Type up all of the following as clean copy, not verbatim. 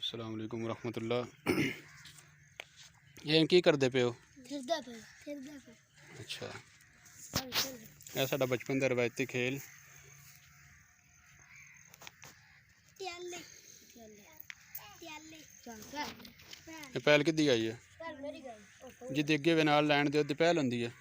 अस्सलाम वालेकुम रहमतुल्लाह। ये की करदे पे हो? फिरदा पे अच्छा, ਇਹ ਸਾਡਾ ਬਚਪਨ ਦਾ ਰਵਾਇਤੀ ਖੇਲ। ਇਹ ਪਹਿਲ ਕਿੱਦੀ ਆਈ ਹੈ? ਜਿਹਦੇ ਅੱਗੇ ਵੀ ਨਾਲ ਲੈਣ ਦੇ ਉਹਦੀ ਪਹਿਲ ਹੁੰਦੀ ਹੈ।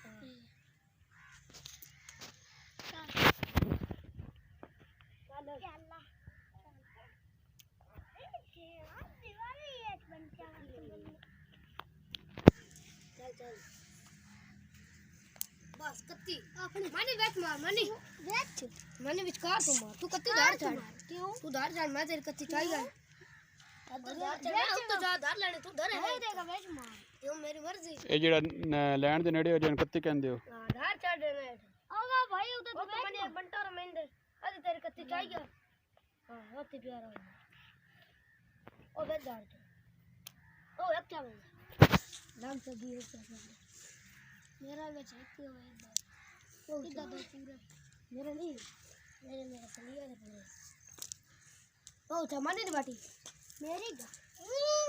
बस कत्ती अपने माने बैठ मार माने विचकार तू मार तू कत्ती धार चढ़ क्यों तू धार चढ़ मैं तेरी कत्ती चाही गई धार चढ़ तो जा धार लेने तू धर है देगा बैठ मार क्यों मेरी मर्जी ਇਹ ਜਿਹੜਾ ਲੈਣ ਦੇ ਨੇੜੇ ਹੋ ਜਿਹਨੂੰ ਕੱਤੀ ਕਹਿੰਦੇ ਹੋ। हां धार चढ़ देना आवा भाई उधर तो मैंने बंटा रमेंदे अरे तेरी कत्ती चाही गया हां बहुत प्यारा ओ बैठ धार ओ अब क्या बोल नाम से भी है मेरा में चाहती हो एक बार इधर दो पूरा मेरा नहीं मेरा सलिया है पूरे ओ जमाने दी बाटी मेरी का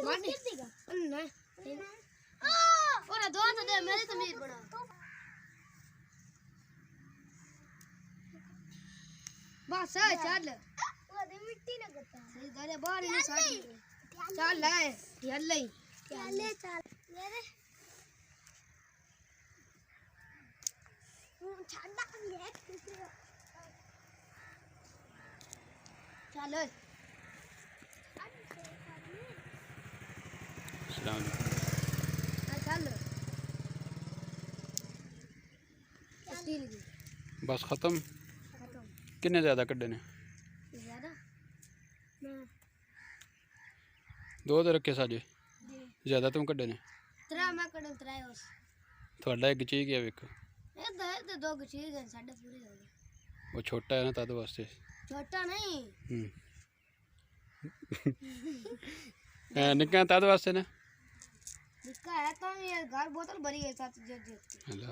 माने देगा नहीं और दो तो दे मेरी तमीर बना बस है चल वो दे मिट्टी ना करता सही दारे बाहर नहीं साड़ी चल ले चल ले चल मेरे चलो अस्सलाम वालेकुम। बस खत्म। किन्ने ज़्यादा कड्डे ने? दो तो रखे साजे ज़्यादा तुम कड्डे ने? थोड़ा एक चीज गया वेखो दो चीज है साढ़े पूरे हो गए वो छोटा है ना तद वास्ते छोटा नहीं निक्का तद वास्ते ना निक्का है तो ये घर बोतल भरी है साथ जो हेलो